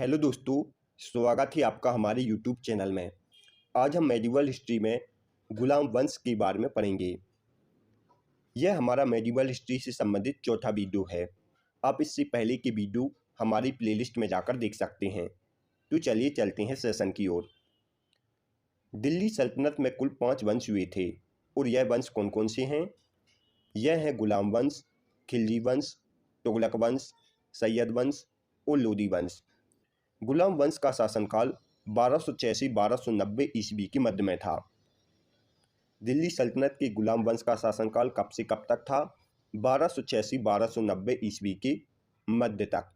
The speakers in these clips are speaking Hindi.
हेलो दोस्तों, स्वागत है आपका हमारे यूट्यूब चैनल में। आज हम मेडिवल हिस्ट्री में गुलाम वंश के बारे में पढ़ेंगे। यह हमारा मेडिवल हिस्ट्री से संबंधित चौथा वीडियो है। आप इससे पहले के वीडियो हमारी प्लेलिस्ट में जाकर देख सकते हैं। तो चलिए चलते हैं सेशन की ओर। दिल्ली सल्तनत में कुल 5 वंश हुए थे और यह वंश कौन कौन से हैं? यह है गुलाम वंश, खिलजी वंश, तुगलक वंश, सैयद वंश और लोदी वंश। गुलाम वंश का शासनकाल 1286-1290 ईस्वी के मध्य में था। दिल्ली सल्तनत के गुलाम वंश का शासनकाल कब से कब तक था? 1286-1290 ईस्वी के मध्य तक।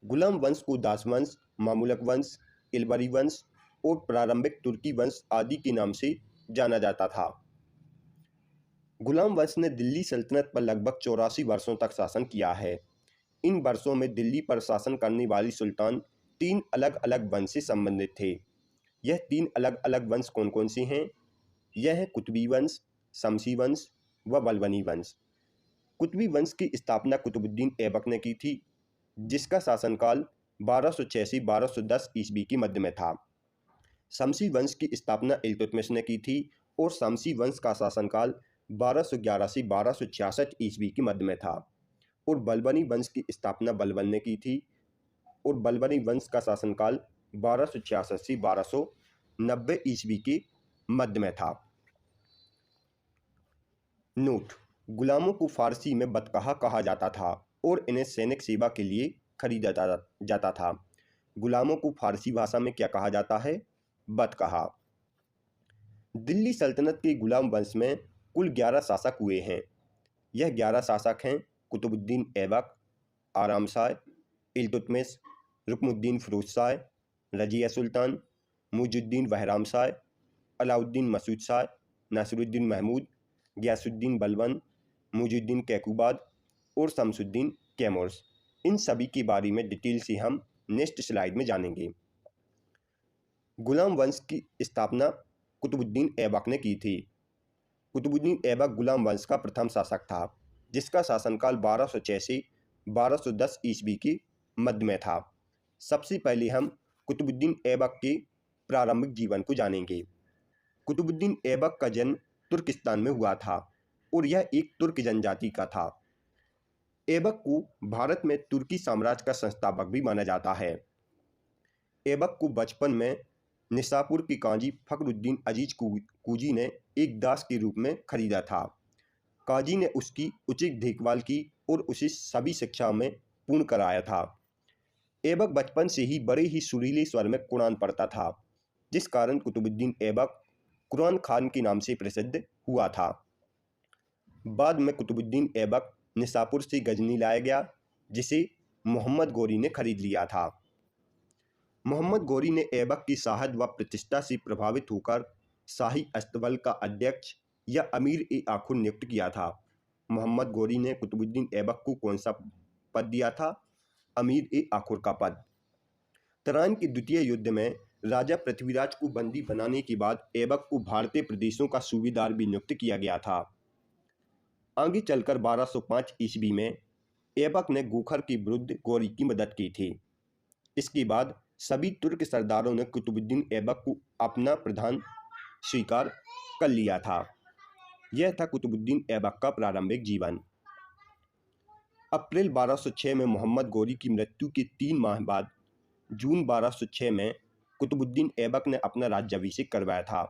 गुलाम वंश को दास वंश, मामूलक वंश, इलबरी वंश और प्रारंभिक तुर्की वंश आदि के नाम से जाना जाता था। गुलाम वंश ने दिल्ली सल्तनत पर लगभग 84 वर्षों तक शासन किया है। इन वर्षों में दिल्ली पर शासन करने वाली सुल्तान 3 अलग अलग वंश से संबंधित थे। यह 3 अलग अलग वंश कौन कौन से हैं? यह है कुतुबी वंश, शमसी वंश व बलबनी वंश। कुतुबी वंश की स्थापना कुतुबुद्दीन ऐबक ने की थी, जिसका शासनकाल 1286-1210 ईस्वी के मध्य में था। शमसी वंश की स्थापना इल्तुतमिश ने की थी और शमसी वंश का शासनकाल 1211 से 1266 ईस्वी के मध्य में था। और बलबनी वंश की स्थापना बलबन ने की थी और बलबनी वंश का शासनकाल 1266 से 1290 ईस्वी के मध्य में था। नोट: गुलामों को फारसी में बतकहा कहा जाता था और इन्हें सैनिक सेवा के लिए खरीदा जाता था। गुलामों को फारसी भाषा में क्या कहा जाता है? बतकहा। दिल्ली सल्तनत के गुलाम वंश में कुल 11 शासक हुए हैं। यह 11 शासक हैं: कुतुबुद्दीन ऐबक, आराम शाह, इल्तुतमिश, रुकनुद्दीन फिरोज शाह, रजिया सुल्तान, मुइजुद्दीन बहराम शाह, अलाउद्दीन मसूद शाह, नासिरुद्दीन महमूद, गियासुद्दीन बलबन, मुइजुद्दीन कैकुबाद और शमसुद्दीन कैमूर्स। इन सभी के बारे में डिटेल से हम नेक्स्ट स्लाइड में जानेंगे। गुलाम वंश की स्थापना कुतुबुद्दीन ऐबक ने की थी। कुतुबुद्दीन ऐबक गुलाम वंश का प्रथम शासक था, जिसका शासनकाल 1206 से 1210 ईस्वी के मध्य में था। सबसे पहले हम कुतुबुद्दीन ऐबक के प्रारंभिक जीवन को जानेंगे। कुतुबुद्दीन ऐबक का जन्म तुर्किस्तान में हुआ था और यह एक तुर्क जनजाति का था। ऐबक को भारत में तुर्की साम्राज्य का संस्थापक भी माना जाता है। ऐबक को बचपन में निसापुर के काजी फखरुद्दीन अजीज कूजी ने एक दास के रूप में खरीदा था। काजी ने उसकी उचित देखभाल की और उसे सभी शिक्षा में पूर्ण कराया था। ऐबक बचपन से ही बड़े ही सुरीले स्वर में कुरान पढ़ता था, जिस कारण कुतुबुद्दीन ऐबक कुरान खान के नाम से प्रसिद्ध हुआ था। बाद में कुतुबुद्दीन ऐबक निसापुर से गजनी लाया गया, जिसे मोहम्मद गोरी ने खरीद लिया था। मोहम्मद गोरी ने ऐबक की साहस व प्रतिष्ठा से प्रभावित होकर शाही अस्तबल का अध्यक्ष या अमीर-ए-आखुर नियुक्त किया था। मोहम्मद गोरी ने कुतुबुद्दीन ऐबक को कौन सा पद दिया था? अमीर-ए-आखुर का पद। तराइन के द्वितीय युद्ध में राजा पृथ्वीराज को बंदी बनाने के बाद ऐबक को भारतीय प्रदेशों का सूबेदार भी नियुक्त किया गया था। आगे चलकर 1205 ईस्वी में ऐबक ने गोखर के विरुद्ध गोरी की मदद की थी। इसके बाद सभी तुर्क सरदारों ने कुतुबुद्दीन ऐबक को अपना प्रधान स्वीकार कर लिया था। यह था कुतुबुद्दीन ऐबक का प्रारंभिक जीवन। अप्रैल 1206 में मोहम्मद गोरी की मृत्यु के 3 माह बाद जून 1206 में कुतुबुद्दीन ऐबक ने अपना राज्याभिषेक करवाया था।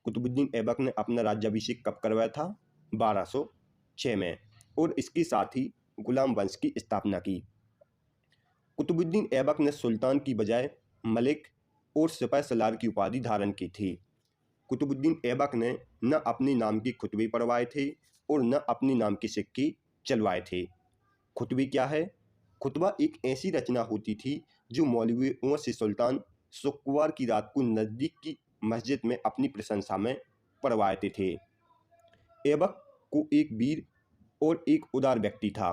कुतुबुद्दीन ऐबक ने अपना राज्याभिषेक कब करवाया था? 1206 में, और इसके साथ ही गुलाम वंश की स्थापना की। कुतुबुद्दीन ऐबक ने सुल्तान की बजाय मलिक और सिपह सलार की उपाधि धारण की थी। कुतुबुद्दीन ऐबक ने न अपने नाम के खुतबे पढ़वाए थे और न अपने नाम के सिक्के चलवाए थे। खुतबे क्या है? खुतबा एक ऐसी रचना होती थी जो मौलवियों से सुल्तान शुक्रवार की रात को नज़दीक की मस्जिद में अपनी प्रशंसा में पढ़वाते थे। ऐबक को एक वीर और एक उदार व्यक्ति था।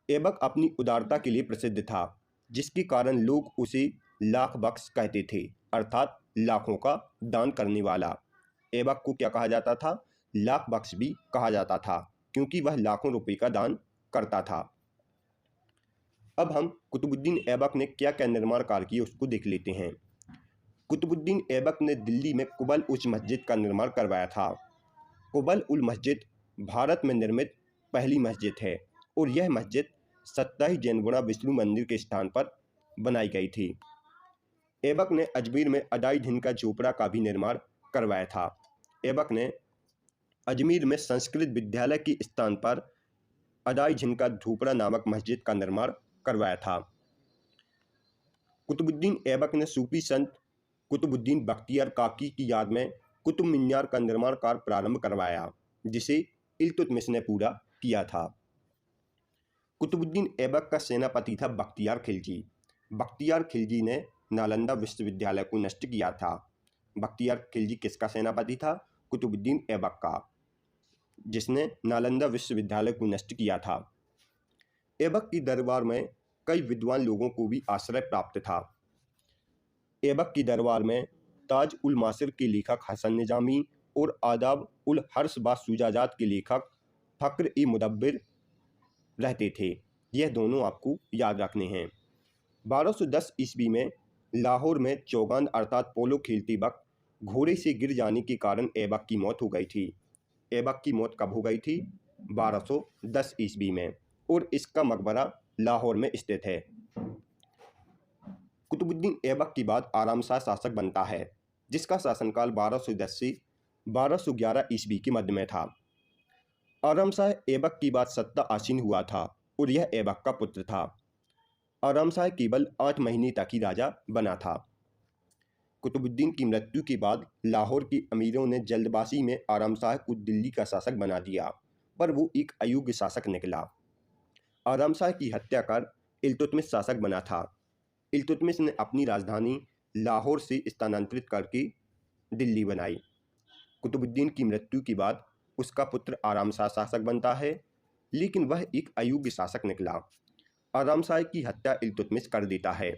ऐबक अपनी उदारता के लिए प्रसिद्ध था, जिसके कारण लोग उसे लाख बख्श कहते थे, अर्थात लाखों का दान करने वाला। ऐबक को क्या कहा जाता था? लाख बख्श भी कहा जाता था, क्योंकि वह लाखों रुपए का दान करता था। अब हम कुतुबुद्दीन ऐबक ने क्या क्या निर्माण कार्य किए उसको देख लेते हैं। कुतुबुद्दीन ऐबक ने दिल्ली में कुबल उच मस्जिद का निर्माण करवाया था। कुबल उल मस्जिद भारत में निर्मित पहली मस्जिद है और यह मस्जिद 27 जैन गुणा विष्णु मंदिर के स्थान पर बनाई गई थी। ऐबक ने अजमेर में अडाई झीन का झोपड़ा का भी निर्माण करवाया था। ऐबक ने अजमेर में संस्कृत विद्यालय के स्थान पर अडाई झीन का झोपड़ा नामक मस्जिद का निर्माण करवाया था। कुतुबुद्दीन ऐबक ने सूफी संत कुतुबुद्दीन बख्तियार काकी की याद में कुतुब मीनार का निर्माण कार्य प्रारंभ करवाया, जिसे इल्तुतमिश ने पूरा किया था। कुतुबुद्दीन ऐबक का सेनापति था बख्तियार खिलजी। बख्तियार खिलजी ने नालंदा विश्वविद्यालय को नष्ट किया था। बख्तियार खिलजी किसका सेनापति था? कुतुबुद्दीन ऐबक का, जिसने नालंदा विश्वविद्यालय को नष्ट किया था। ऐबक की दरबार में कई विद्वान लोगों को भी आश्रय प्राप्त था। ऐबक की दरबार में ताज उल मासिर के लेखक हसन निजामी और आदाब उल हर्ष बासुजाजात के लेखक फक्र ए मुदब्बिर रहते थे। यह दोनों आपको याद रखने हैं। 1210 ईस्वी में लाहौर में चौगान अर्थात पोलो खेलते वक्त घोड़े से गिर जाने के कारण ऐबक की मौत हो गई थी। ऐबक की मौत कब हो गई थी? 1210 ईस्वी में, और इसका मकबरा लाहौर में स्थित है। कुतुबुद्दीन ऐबक के बाद आरामशाह शासक बनता है, जिसका शासनकाल 1210 से 1211 ईस्वी के मध्य में था। आरामशाह ऐबक की बाद सत्ता आसीन हुआ था और यह ऐबक का पुत्र था। आरामशाह केवल 8 महीने तक ही राजा बना था। कुतुबुद्दीन की मृत्यु के बाद लाहौर के अमीरों ने जल्दबाजी में आरामशाह को दिल्ली का शासक बना दिया, पर वो एक अयोग्य शासक निकला। आरामशाह की हत्या कर इल्तुतमिश शासक बना था। इल्तुतमिश ने अपनी राजधानी लाहौर से स्थानांतरित करके दिल्ली बनाई। कुतुबुद्दीन की मृत्यु के बाद उसका पुत्र आरामशाह शासक बनता है, लेकिन वह एक अयोग्य शासक निकला। आरामशाह की हत्या इल्तुतमिश कर देता है।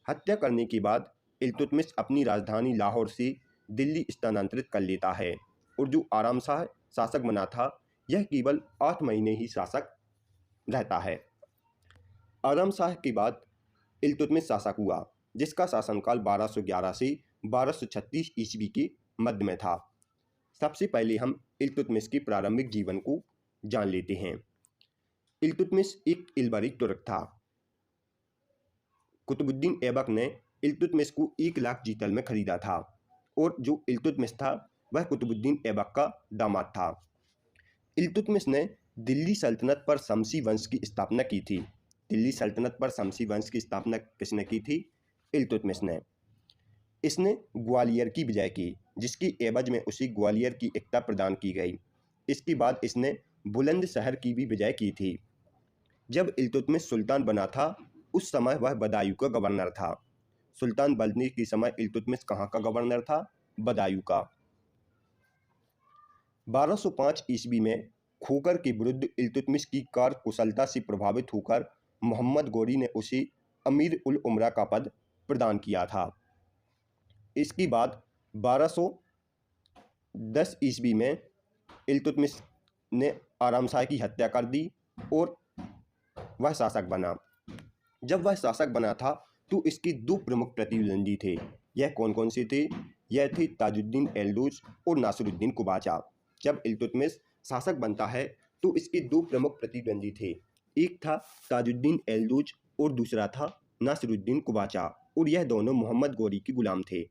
हत्या करने के बाद इल्तुतमिश अपनी राजधानी लाहौर से दिल्ली स्थानांतरित कर लेता है, और जो आरामशाह शासक बना था यह केवल 8 महीने ही शासक रहता है। आरामशाह के बाद इल्तुतमिश शासक हुआ, जिसका शासनकाल 1211 से 1236 ईस्वी के मध्य में था। सबसे पहले हम इल्तुतमिश के प्रारंभिक जीवन को जान लेते हैं। इल्तुतमिश एक इल्बरी तुर्क था। कुतुबुद्दीन ऐबक ने इल्तुतमिश को 1 लाख जीतल में खरीदा था, और जो इल्तुतमिश था वह कुतुबुद्दीन ऐबक का दामाद था। इल्तुतमिश ने दिल्ली सल्तनत पर शमसी वंश की स्थापना की थी। दिल्ली सल्तनत पर शमसी वंश की स्थापना किसने की थी? इल्तुतमिश ने। इसने ग्वालियर की विजय की, जिसकी एवज में उसे ग्वालियर की एकता प्रदान की गई। इसके बाद इसने बुलंदशहर की भी विजय की थी। जब इल्तुतमिश सुल्तान बना था उस समय वह बदायूं का गवर्नर था। सुल्तान बनने के समय इल्तुतमिश कहाँ का गवर्नर था? बदायूं का। 1205 ईस्वी में खोकर के विरुद्ध इल्तुतमिश की कार्यकुशलता से प्रभावित होकर मोहम्मद गौरी ने उसे अमीर उल उमरा का पद प्रदान किया था। इसके बाद 1210 ईस्वी में इल्तुतमिश ने आरामशाह की हत्या कर दी और वह शासक बना। जब वह शासक बना था तो इसके 2 प्रमुख प्रतिद्वंदी थे। यह कौन कौन से थे? यह थे ताजुद्दीन एल्दूज और नासिरुद्दीन कुबाचा। जब इल्तुतमिश शासक बनता है तो इसके 2 प्रमुख प्रतिद्वंदी थे। एक था ताजुद्दीन एल्दूज और दूसरा था नासिरुद्दीन कुबाचा, और यह दोनों मोहम्मद गौरी के गुलाम थे।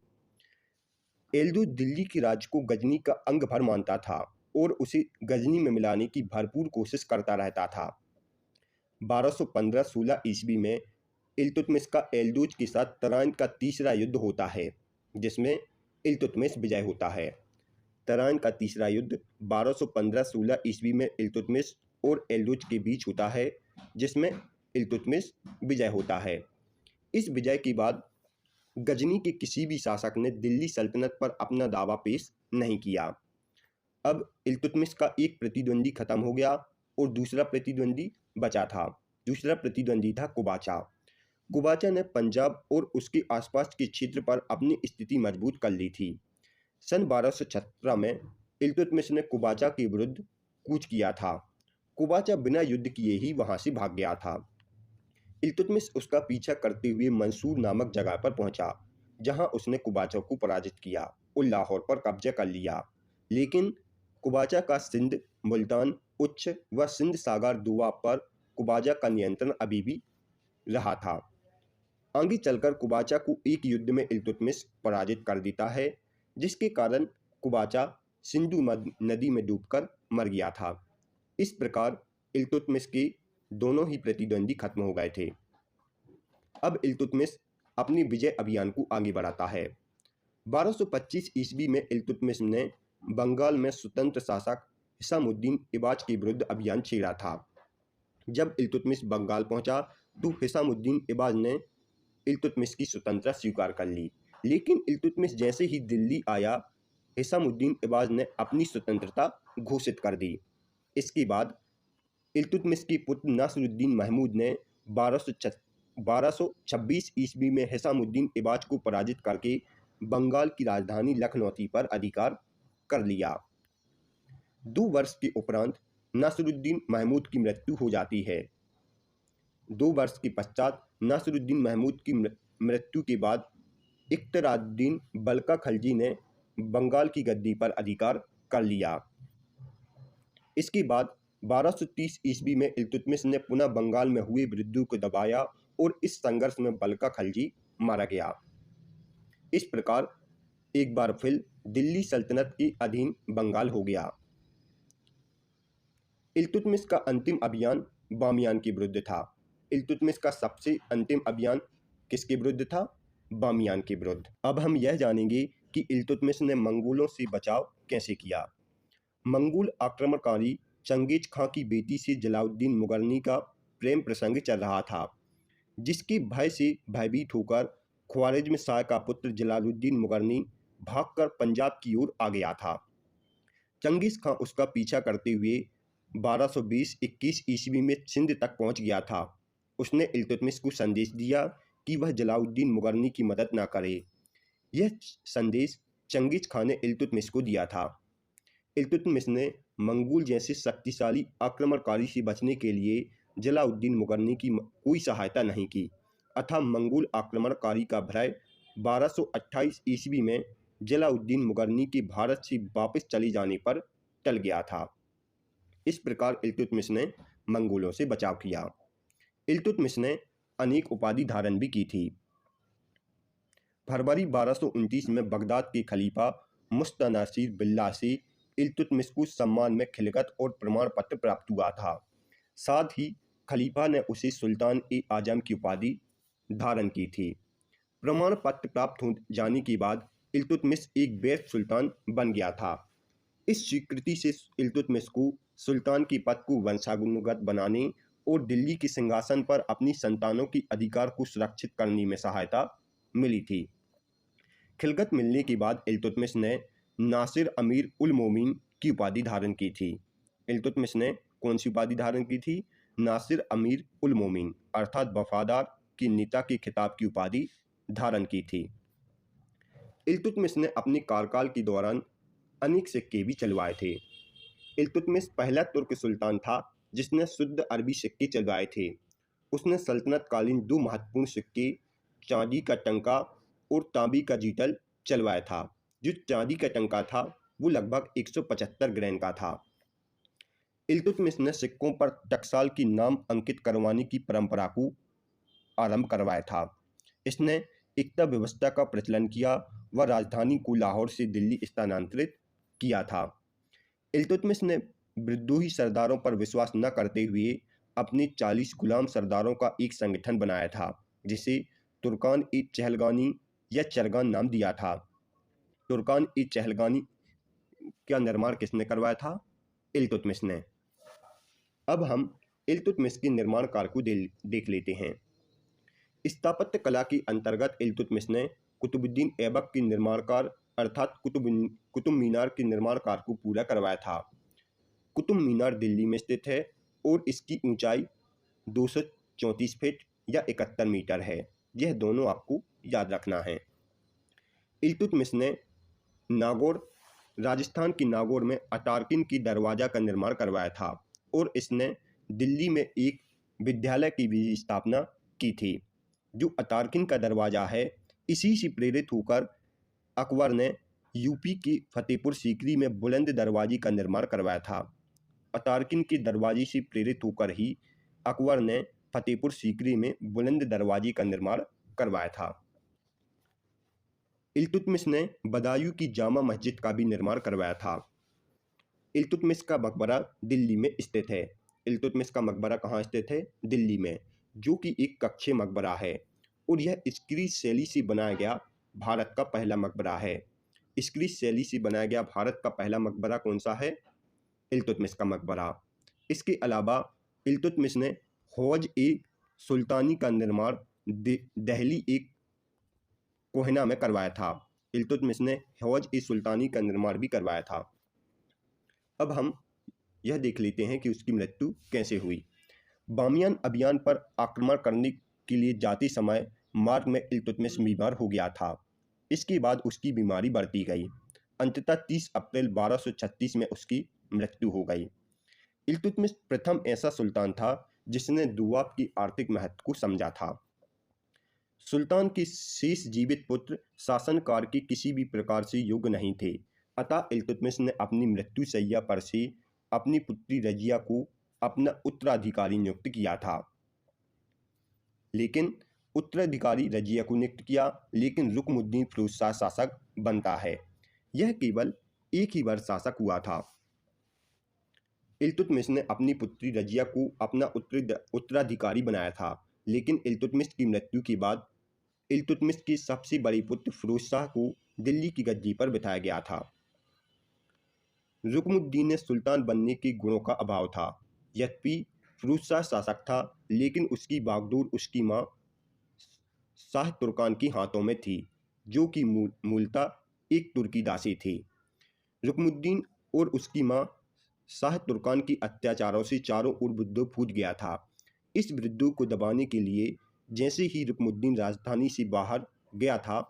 एल्दूज दिल्ली के राज को गजनी का अंग भर मानता था और उसे गजनी में मिलाने की भरपूर कोशिश करता रहता था। 1215-16 ईस्वी में इल्तुतमिश का एल्दूज के साथ तराइन का तीसरा युद्ध होता है, जिसमें इल्तुतमिश विजय होता है। तराइन का तीसरा युद्ध 1215-16 ईस्वी में इल्तुतमिश और एल्दूज के बीच होता है, जिसमें इल्तुतमिश विजय होता है। इस विजय के बाद गजनी के किसी भी शासक ने दिल्ली सल्तनत पर अपना दावा पेश नहीं किया। अब इल्तुतमिश का एक प्रतिद्वंदी खत्म हो गया और दूसरा प्रतिद्वंदी बचा था। दूसरा प्रतिद्वंदी था कुबाचा। कुबाचा ने पंजाब और उसके आसपास के क्षेत्र पर अपनी स्थिति मजबूत कर ली थी। सन 1217 में इल्तुतमिश ने कुबाचा के विरुद्ध कूच किया था। कुबाचा बिना युद्ध किए ही वहां से भाग गया था। इल्तुतमिश उसका पीछा करते हुए मंसूर नामक जगह पर पहुंचा, जहां उसने कुबाचा को पराजित किया और लाहौर पर कब्जा कर लिया। लेकिन कुबाचा का सिंध, मुल्तान, उच्छ व सिंध सागर दोआब पर कुबाचा का नियंत्रण अभी भी रहा था। आगे चलकर कुबाचा को एक युद्ध में इल्तुतमिश पराजित कर देता है, जिसके कारण कुबाचा सिंधु नदी में डूबकर मर गया था। इस प्रकार इल्तुतमिश के दोनों ही प्रतिद्वंदी खत्म हो गए थे। अब इल्तुतमिश अपनी विजय अभियान को आगे बढ़ाता है। 1225 ईस्वी में इल्तुतमिश ने बंगाल में स्वतंत्र शासक हिसामुद्दीन इबाज के विरुद्ध अभियान छेड़ा था। जब इल्तुतमिश बंगाल पहुंचा तो हिसामुद्दीन इबाज ने इल्तुतमिश की स्वतंत्रता स्वीकार कर ली। लेकिन इल्तुतमिश जैसे ही दिल्ली आया, हिसामुद्दीन इबाज ने अपनी स्वतंत्रता घोषित कर दी। इसके बाद इल्तुतमिश के पुत्र नासिरुद्दीन महमूद ने 1226 ईस्वी में हिसामुद्दीन इबाज को पराजित करके बंगाल की राजधानी लखनौती पर अधिकार कर लिया। 2 वर्ष के उपरांत नासिरुद्दीन महमूद की मृत्यु हो जाती है। 2 वर्ष के पश्चात नासिरुद्दीन महमूद की मृत्यु के बाद इख्तियारुद्दीन बल्का खलजी ने बंगाल की गद्दी पर अधिकार कर लिया। इसके बाद 1230 ईस्वी में इल्तुतमिश ने पुनः बंगाल में हुए विद्रोह को दबाया और इस संघर्ष में बल्का खलजी मारा गया। इस प्रकार एक बार फिर दिल्ली सल्तनत के अधीन बंगाल हो गया। इल्तुतमिश का अंतिम अभियान बामियान के विरुद्ध था। इल्तुतमिश का सबसे अंतिम अभियान किसके विरुद्ध था? बामियान के विरुद्ध। अब हम यह जानेंगे कि इल्तुतमिश ने मंगोलों से बचाव कैसे किया। मंगोल आक्रमणकारी चंगेज खां की बेटी से जलालुद्दीन मुगर्नी का प्रेम प्रसंग चल रहा था, जिसके भय से भयभीत होकर ख्वारिज़्म शाह का पुत्र जलालुद्दीन मुगर्नी भागकर पंजाब की ओर आ गया था। चंगेज खां उसका पीछा करते हुए 1220-21 ईस्वी में सिंध तक पहुंच गया था। उसने इल्तुतमिश को संदेश दिया कि वह जलालुद्दीन मुगर्नी की मदद न करे। यह संदेश चंगेज खां ने इल्तुतमिश को दिया था। इल्तुतमिश ने मंगोल जैसे शक्तिशाली आक्रमणकारी से बचने के लिए जलालुद्दीन मुगर्नी की कोई सहायता नहीं की, अतः मंगोल आक्रमणकारी का भय 1228 ईस्वी में जलालुद्दीन मुगर्नी के भारत से वापस चले जाने पर टल गया था। इस प्रकार इल्तुतमिश ने मंगोलों से बचाव किया। इल्तुतमिश ने अनेक उपाधि धारण भी की थी। फरवरी 1229 में बगदाद के खलीफा मुस्तनसीर बिल्ला से इल्तुतमिश को सम्मान में खिलगत और प्रमाण पत्र प्राप्त हुआ था। साथ ही खलीफा ने उसे सुल्तान ए आजम की उपाधि धारण की थी। प्रमाण पत्र प्राप्त हो जाने के बाद इल्तुतमिश एक वैध सुल्तान बन गया था। इस स्वीकृति से इल्तुतमिश को सुल्तान के पद को वंशानुगत बनाने और दिल्ली के सिंहासन पर अपनी संतानों के अधिकार को सुरक्षित करने में सहायता मिली थी। खिलगत मिलने के बाद इल्तुतमिश ने नासिर अमीर उल मोमिन की उपाधि धारण की थी। इल्तुतमिश ने कौन सी उपाधि धारण की थी? नासिर अमीर उल मोमिन अर्थात वफादार के नेता के खिताब की उपाधि धारण की थी। इल्तुतमिश ने अपने कार्यकाल के दौरान अनेक सिक्के भी चलवाए थे। इल्तुतमिश पहला तुर्क सुल्तान था जिसने शुद्ध अरबी सिक्के चलवाए थे। उसने सल्तनत कालीन 2 महत्वपूर्ण सिक्के, चांदी का टंका और तांबे का जीतल चलवाया था। जो चांदी का टंका था वो लगभग 175 ग्रैन का था। इल्तुतमिश ने सिक्कों पर टकसाल की नाम अंकित करवाने की परंपरा को आरंभ करवाया था। इसने एकता व्यवस्था का प्रचलन किया व राजधानी को लाहौर से दिल्ली स्थानांतरित किया था। इल्तुतमिश ने विद्रोही सरदारों पर विश्वास न करते हुए अपने 40 गुलाम सरदारों का एक संगठन बनाया था, जिसे तुर्कान ए चहलगानी या चरगान नाम दिया था। तुर्कान ए चहलगानी का निर्माण किसने करवाया था? इल्तुतमिश ने। अब हम इल्तुतमिश के निर्माण कार्य को देख लेते हैं। स्थापत्य कला के अंतर्गत इल्तुतमिश ने कुतुबुद्दीन ऐबक के निर्माण कार्य अर्थात कुतुब मीनार के निर्माण कार्य को पूरा करवाया था। कुतुब मीनार दिल्ली में स्थित है और इसकी ऊंचाई 234 फीट या 71 मीटर है। यह दोनों आपको याद रखना है। इल्तुतमिश ने नागौर, राजस्थान की नागौर में अटारकिन की दरवाज़ा का निर्माण करवाया था और इसने दिल्ली में एक विद्यालय की भी स्थापना की थी। जो अतारकिन का दरवाज़ा है, इसी से प्रेरित होकर अकबर ने यूपी की फतेहपुर सीकरी में बुलंद दरवाजे का निर्माण करवाया था। अतारकिन के दरवाजे से प्रेरित होकर ही अकबर ने फतेहपुर सीकरी में बुलंद दरवाजे का निर्माण करवाया था। इल्तुतमिश ने बदायूं की जामा मस्जिद का भी निर्माण करवाया था। इल्तुतमिश का मकबरा दिल्ली में स्थित है। इल्तुतमिश का मकबरा कहाँ स्थित है? दिल्ली में, जो कि एक कक्षीय मकबरा है और यह स्क्रीज शैली से बनाया गया भारत का पहला मकबरा है। स्क्रीज शैली से बनाया गया भारत का पहला मकबरा कौन सा है? इल्तुतमिश का मकबरा। इसके अलावा इल्तुतमिश ने हौज ए सुल्तानी का निर्माण दिल्ली एक कोहिना में करवाया था। इल्तुतमिश ने हौज ए सुल्तानी का निर्माण भी करवाया था। अब हम यह देख लेते हैं कि उसकी मृत्यु कैसे हुई। बामियान अभियान पर आक्रमण करने के लिए जाते समय मार्ग में इल्तुतमिश बीमार हो गया था। इसके बाद उसकी बीमारी बढ़ती गई। अंततः 30 अप्रैल 1236 में उसकी मृत्यु हो गई। इल्तुतमिश प्रथम ऐसा सुल्तान था जिसने दोआब की आर्थिक महत्व को समझा था। सुल्तान के शेष जीवित पुत्र शासनकार के किसी भी प्रकार से योग्य नहीं थे, अतः इल्तुतमिश ने अपनी मृत्युशैया पर से अपनी पुत्री रजिया को अपना उत्तराधिकारी नियुक्त किया था। लेकिन उत्तराधिकारी रजिया को नियुक्त किया, लेकिन रुकनुद्दीन फिरोज शाह शासक बनता है। यह केवल एक ही वर्ष शासक हुआ था। इल्तुतमिश ने अपनी पुत्री रजिया को अपना उत्तराधिकारी बनाया था, लेकिन इल्तुतमिश की मृत्यु के बाद इल्तुतमिश के सबसे बड़े पुत्र फिरोज शाह को दिल्ली की गद्दी पर बिठाया गया था। रुकनुद्दीन ने सुल्तान बनने के गुणों का अभाव था। यद्यपि फिरोज शाह शासक था, लेकिन उसकी बागडोर उसकी मां शाह तुर्कान के हाथों में थी, जो कि मूलतः एक तुर्की दासी थी। रुकनुद्दीन और उसकी मां शाह तुर्कान के अत्याचारों से चारों ओर विद्रोह फूट गया था। इस विद्रोह को दबाने के लिए जैसे ही रुकनुद्दीन राजधानी से बाहर गया था,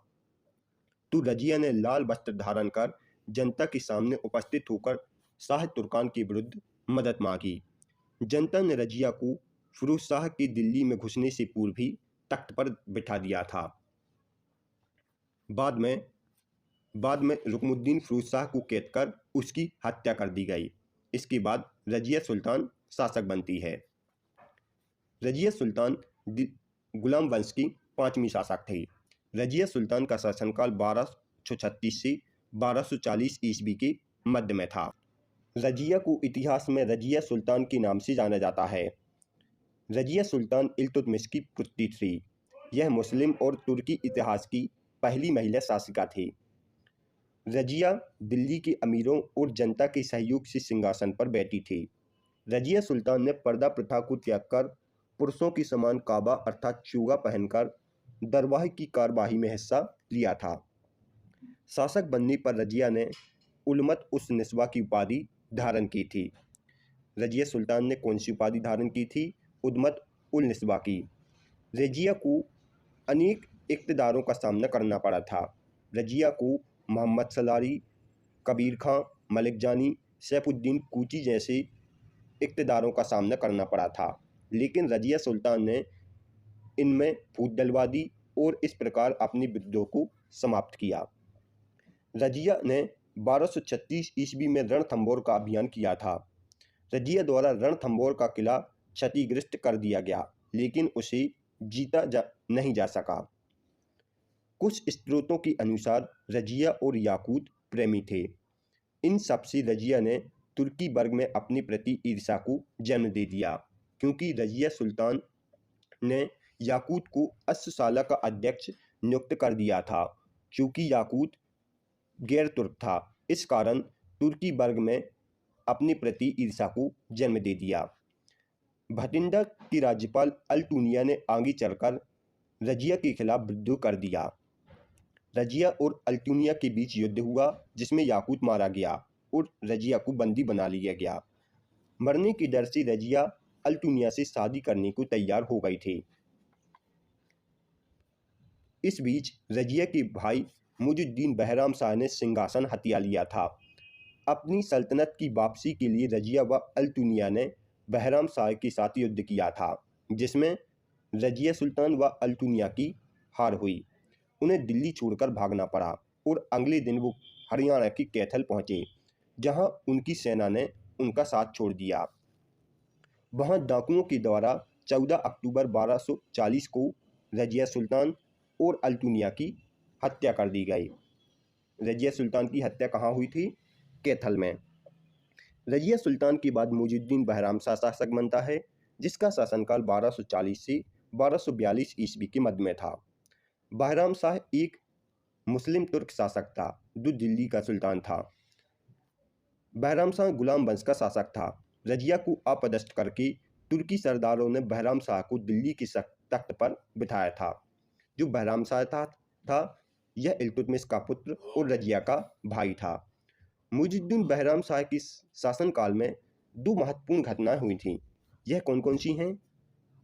तो रजिया ने लाल वस्त्र धारण कर जनता के सामने उपस्थित होकर शाह तुर्कान के विरुद्ध मदद मांगी। जनता ने रजिया को फिरोज शाह के दिल्ली में घुसने से पूर्व ही तख्त पर बिठा दिया था। बाद में रुकनुद्दीन फिरोज शाह को कैद कर उसकी हत्या कर दी गई। इसके बाद रजिया सुल्तान शासक बनती है। रजिया सुल्तान गुलाम वंश की 5वीं शासक थी। रजिया सुल्तान का शासनकाल 1236 से 1240 ईस्वी के मध्य में था। रजिया को इतिहास में रजिया सुल्तान के नाम से जाना जाता है। रजिया सुल्तान इल्तुतमिश की पुत्री थी। यह मुस्लिम और तुर्की इतिहास की पहली महिला शासिका थी। रजिया दिल्ली के अमीरों और जनता के सहयोग से सिंहासन पर बैठी थी। रजिया सुल्तान ने पर्दा प्रथा को त्याग कर पुरुषों के समान काबा अर्थात चूगा पहनकर दरबार की कार्यवाही में हिस्सा लिया था। शासक बनने पर रजिया ने उलमत उस निस्वा की उपाधि धारण की थी। रजिया सुल्तान ने कौन सी उपाधि धारण की थी? उलमत उल निस्वा की। रजिया को अनेक इक़्तिदारों का सामना करना पड़ा था। रजिया को मोहम्मद सलारी, कबीर खां, मलिक जानी, सैफुद्दीन कूची जैसे इक़्तिदारों का सामना करना पड़ा था, लेकिन रजिया सुल्तान ने इनमें फूट डलवा दी और इस प्रकार अपने विद्रोह को समाप्त किया। रजिया ने 1236 ईस्वी में रणथंभौर का अभियान किया था। रजिया द्वारा रणथंभौर का किला क्षतिग्रस्त कर दिया गया, लेकिन उसे जीता नहीं जा सका। कुछ स्रोतों के अनुसार रजिया और याकूत प्रेमी थे। इन सबसे रजिया ने तुर्की वर्ग में अपने प्रति ईर्ष्या को जन्म दे दिया, क्योंकि रजिया सुल्तान ने याकूत को अस्साला का अध्यक्ष नियुक्त कर दिया था। क्योंकि याकूत गैर तुर्क था, इस कारण तुर्की वर्ग में अपने प्रति ईर्ष्या को जन्म दे दिया। भटिंडा की राज्यपाल अल्तुनिया ने आगे चलकर रजिया के खिलाफ विद्रोह कर दिया। रजिया और अल्तुनिया के बीच युद्ध हुआ, जिसमें याकूत मारा गया और रजिया को बंदी बना लिया गया। मरने के डर से रजिया अल्तुनिया से शादी करने को तैयार हो गई थी। इस बीच रजिया के भाई मुइजुद्दीन बहराम शाह ने सिंहासन हथिया लिया था। अपनी सल्तनत की वापसी के लिए रजिया व अल्तुनिया ने बहराम शाह के साथ युद्ध किया था, जिसमें रजिया सुल्तान व अल्तुनिया की हार हुई। उन्हें दिल्ली छोड़कर भागना पड़ा और अगले दिन वो हरियाणा की कैथल पहुँचे, जहाँ उनकी सेना ने उनका साथ छोड़ दिया। वहाँ डाकुओं के द्वारा 14 अक्टूबर 1240 को रजिया सुल्तान और अल्तुनिया की हत्या कर दी गई। रजिया सुल्तान की हत्या कहाँ हुई थी? कैथल में। रजिया सुल्तान के बाद मुइजुद्दीन बहराम शाह शासक बनता है, जिसका शासनकाल 1240 से 1242 ईस्वी के मध्य में था। बहराम शाह एक मुस्लिम तुर्क शासक था जो दिल्ली का सुल्तान था। बहराम शाह गुलाम वंश का शासक था। रजिया को अपदस्थ करके तुर्की सरदारों ने बहराम शाह को दिल्ली की तख्त पर बिठाया था। जो बहराम शाह था यह इल्तुतमिश का पुत्र और रजिया का भाई था। मुइजुद्दीन बहराम शाह की शासनकाल में दो महत्वपूर्ण घटनाएं हुई थीं। यह कौन कौन सी हैं?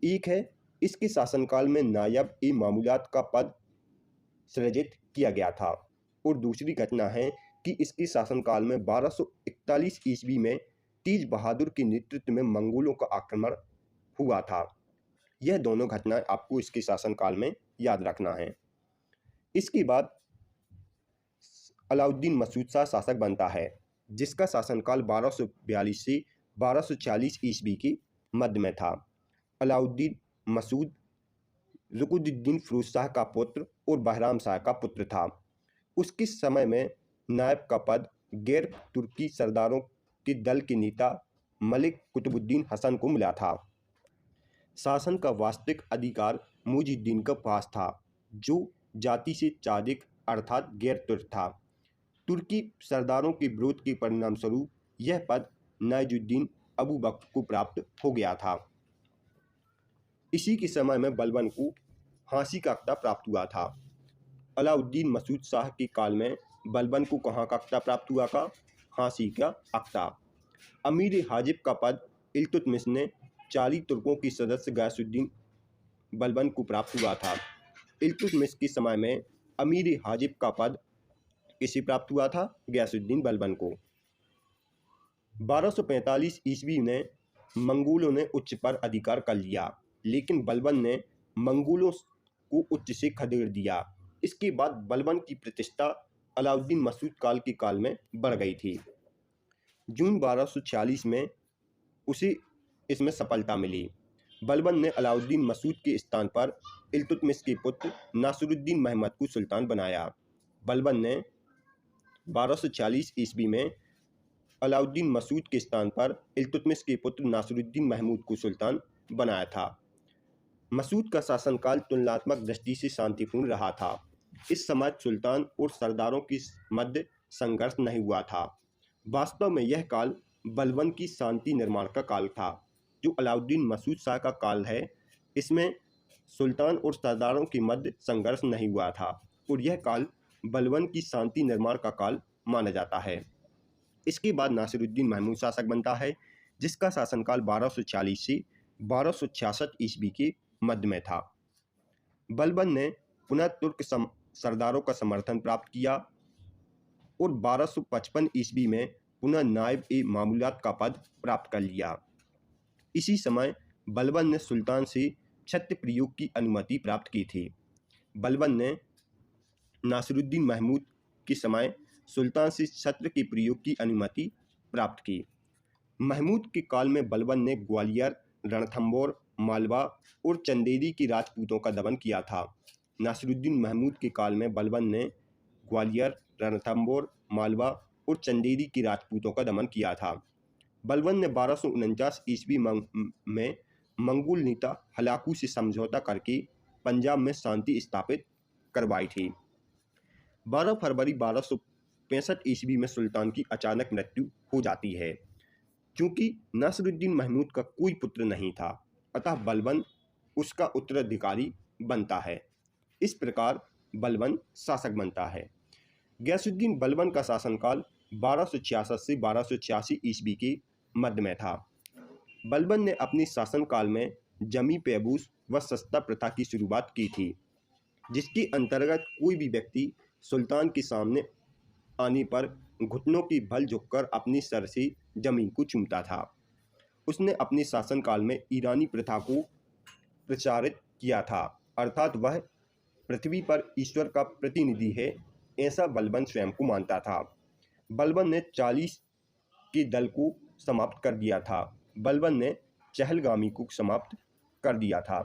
एक है, इसके शासनकाल में नायब ए मामूलात का पद सृजित किया गया था, और दूसरी घटना है कि इसके शासनकाल में 1241 ईस्वी में तेज बहादुर के नेतृत्व में मंगोलों का आक्रमण हुआ था। यह दोनों घटनाएं आपको इसके शासनकाल में याद रखना है। इसके बाद अलाउद्दीन मसूद शाह शासक बनता है, जिसका शासनकाल 1242 से 1240 ईस्वी के मध्य में था। अलाउद्दीन मसूद रुकुनुद्दीन फिरोज शाह का पुत्र और बहराम शाह का पुत्र था। उसके समय में नायब का पद गैर तुर्की सरदारों के दल के नेता मलिक कुतुबुद्दीन हसन को मिला था। शासन का वास्तविक अधिकार मुइजुद्दीन के पास था, जो जाति से चादिक अर्थात गैर तुर्क था। तुर्की सरदारों के विरोध के परिणाम स्वरूप यह पद नईजुद्दीन अबू बकर को प्राप्त हो गया था। इसी के समय में बलबन को फांसी का अख्ता प्राप्त हुआ था। अलाउद्दीन मसूद शाह के काल में बलबन को कहाँ का अख्ता प्राप्त हुआ था? फांसी का अख्ता। अमीर हाजिब का पद इल्तुतमिश ने 40 तुर्कों की सदस्य गयासुद्दीन बलबन को प्राप्त हुआ था। इल्तुतमिश के समय में अमीर हाजिब का पद किसे प्राप्त हुआ था? गयासुद्दीन बलबन को। 1245 ईस्वी में मंगोलों ने उच्च पर अधिकार कर लिया, लेकिन बलबन ने मंगोलों को उच्च से खदेड़ दिया। इसके बाद बलबन की प्रतिष्ठा अलाउद्दीन मसूद के काल में बढ़ गई थी। जून 1246 में उसे इसमें सफलता मिली। बलबन ने अलाउद्दीन मसूद के स्थान पर इल्तुतमिश के पुत्र नासिरुद्दीन महमूद को सुल्तान बनाया। बलबन ने 1240 ईस्वी में अलाउद्दीन मसूद के स्थान पर इल्तुतमिश के पुत्र नासिरुद्दीन महमूद को सुल्तान बनाया था। मसूद का शासनकाल तुलनात्मक दृष्टि से शांतिपूर्ण रहा था। इस समय सुल्तान और सरदारों के मध्य संघर्ष नहीं हुआ था। वास्तव में यह काल बलबन की शांति निर्माण का काल था। जो अलाउद्दीन मसूद शाह का काल है, इसमें सुल्तान और सरदारों के मध्य संघर्ष नहीं हुआ था, और यह काल बलबन की शांति निर्माण का काल माना जाता है। इसके बाद नासिरुद्दीन महमूद शासक बनता है, जिसका शासनकाल 1240 से 1266 ईस्वी के मध्य में था। बलबन ने पुनः तुर्क सरदारों का समर्थन प्राप्त किया और 1255 ईस्वी में पुनः नायब ए मामूलात का पद प्राप्त कर लिया। इसी समय बलबन ने सुल्तान से छत्र प्रयोग की अनुमति प्राप्त की थी। बलबन ने नासिरुद्दीन महमूद के समय सुल्तान से छत्र के प्रयोग की अनुमति प्राप्त की। महमूद के काल में बलबन ने ग्वालियर, रणथंबोर, मालवा और चंदेरी की राजपूतों का दमन किया था। नासिरुद्दीन महमूद के काल में बलबन ने ग्वालियर, रणथंबोर, मालवा और चंदेरी की राजपूतों का दमन किया था। बलबन ने 1249 ईस्वी में मंगोल नेता हलाकू से समझौता करके पंजाब में शांति स्थापित करवाई थी। 12 फरवरी 1265 ईस्वी में सुल्तान की अचानक मृत्यु हो जाती है। क्योंकि नासिरुद्दीन महमूद का कोई पुत्र नहीं था, अतः बलबन उसका उत्तराधिकारी बनता है। इस प्रकार बलबन शासक बनता है। गयासुद्दीन बलबन का शासनकाल 1266 से 1286 ईस्वी के मध्य में था। बलबन ने अपने शासनकाल में जमी पैबूस व सस्ता प्रथा की शुरुआत की थी, जिसके अंतर्गत कोई भी व्यक्ति सुल्तान के सामने आने पर घुटनों की बल झुककर अपनी सर से जमीन को चूमता था। उसने अपने शासनकाल में ईरानी प्रथा को प्रचारित किया था, अर्थात वह पृथ्वी पर ईश्वर का प्रतिनिधि है, ऐसा बलबन स्वयं को मानता था। बलबन ने 40 के दल को समाप्त कर दिया था। बलबन ने चहलगामी को समाप्त कर दिया था।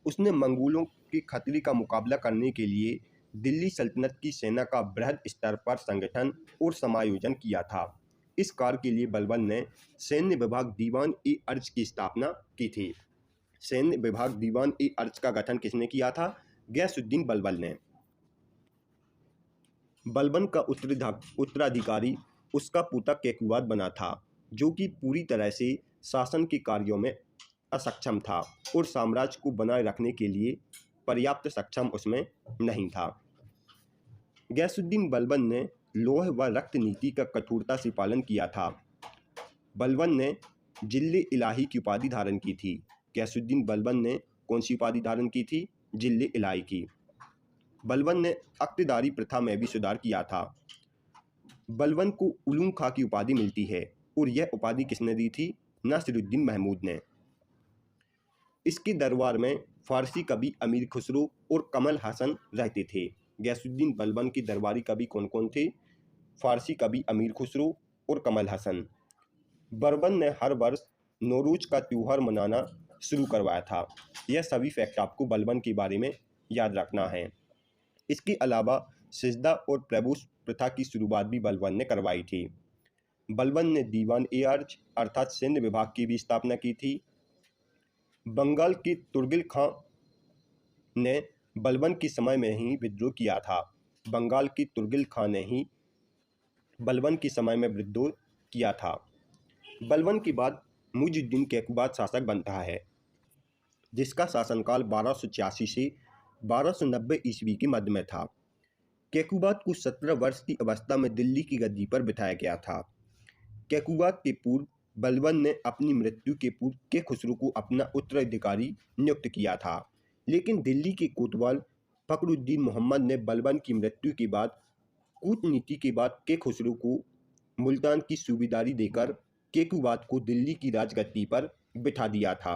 उसने मंगोलों के खतरे का मुकाबला करने के लिए दिल्ली सल्तनत की सेना का बृहद स्तर पर संगठन और समायोजन किया था। इस कार्य के लिए बलबन ने सैन्य विभाग दीवान-ए-अर्ज की स्थापना की थी। सैन्य विभाग दीवान-ए-अर्ज का गठन किसने किया था? गयासुद्दीन बलबन ने। बलबन का उत्तराधिकारी उसका पोता कैकुबाद बना था, जो कि पूरी तरह से शासन के कार्यों में असक्षम था और साम्राज्य को बनाए रखने के लिए पर्याप्त सक्षम उसमें नहीं था। गयासुद्दीन बलबन ने लौह व रक्त नीति का कठोरता से पालन किया था। बलबन ने जिल्ले-इलाही की उपाधि धारण की थी। गयासुद्दीन बलबन ने कौन सी उपाधि धारण की थी? जिल्ले-इलाही की। बलबन ने अक्तदारी प्रथा में भी सुधार किया था। बलबन को उलूम खां की उपाधि मिलती है और यह उपाधि किसने दी थी? नासिरुद्दीन महमूद ने। इसके दरबार में फारसी कवि अमीर खुसरो और कमल हसन रहते थे। गयासुद्दीन बलबन के दरबारी कवि कौन कौन थे? फारसी कवि अमीर खुसरो और कमल हसन। बलबन ने हर वर्ष नौरोज का त्यौहार मनाना शुरू करवाया था। यह सभी फैक्ट आपको बलबन के बारे में याद रखना है। इसके अलावा सिजदा और प्रबोस प्रथा की शुरुआत भी बलबन ने करवाई थी। बलबन ने दीवान-ए-अर्ज अर्थात सैन्य विभाग की भी स्थापना की थी। बंगाल के तुर्गिल खां ने बलबन के समय में ही विद्रोह किया था। बंगाल के तुर्गिल खां ने ही बलबन के समय में विद्रोह किया था। बलबन के बाद मुइजुद्दीन कैकुबाद शासक बनता है, जिसका शासनकाल 1286 से 1290 ईस्वी के मध्य में था। कैकुबाद को 17 वर्ष की अवस्था में दिल्ली की गद्दी पर बिठाया गया था। कैकुबाद के पूर्व बलबन ने अपनी मृत्यु के पूर्व के खुसरो को अपना उत्तराधिकारी नियुक्त किया था, लेकिन दिल्ली के कोतवाल फखरुद्दीन मोहम्मद ने बलबन की मृत्यु के बाद कूटनीति के बाद के खुसरो को मुल्तान की सूबेदारी देकर कैकुबाद को दिल्ली की राजगद्दी पर बिठा दिया था।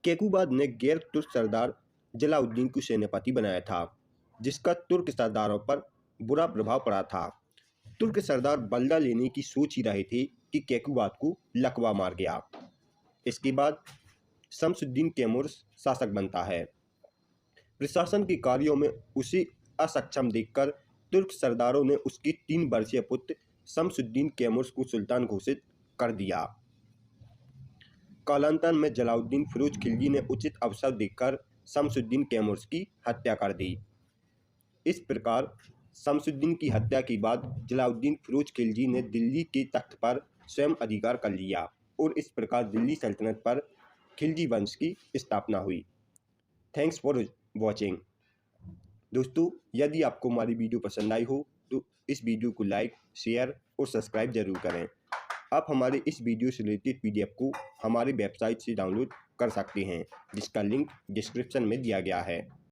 कैकुबाद ने गैर तुर्क सरदार जलाउद्दीन को सेनापति बनाया था, जिसका तुर्क सरदारों पर बुरा प्रभाव पड़ा था। तुर्क सरदार बलदा लेने की सोच ही रहे थे कि कैकुबाद को लकवा मार गया। इसके बाद शमसुद्दीन तैमूर शासक बनता है। प्रशासन के कार्यों में उसे असक्षम देखकर तुर्क सरदारों ने उसके 3 वर्षीय पुत्र शमसुद्दीन तैमूर को सुल्तान घोषित कर दिया। कालांतर में जलाउद्दीन फिरोज खिलजी ने उचित अवसर देखकर शमसुद्दीन तैमूर की हत्या कर दी। इस प्रकार शमसुद्दीन की हत्या के बाद जलाउद्दीन फिरोज खिलजी ने दिल्ली के तख्त पर स्वयं अधिकार कर लिया और इस प्रकार दिल्ली सल्तनत पर खिलजी वंश की स्थापना हुई। Thanks for watching. दोस्तों, यदि आपको हमारी वीडियो पसंद आई हो तो इस वीडियो को लाइक, शेयर और सब्सक्राइब जरूर करें। आप हमारे इस वीडियो से रिलेटेड PDF को हमारी वेबसाइट से डाउनलोड कर सकते हैं, जिसका लिंक डिस्क्रिप्शन में दिया गया है।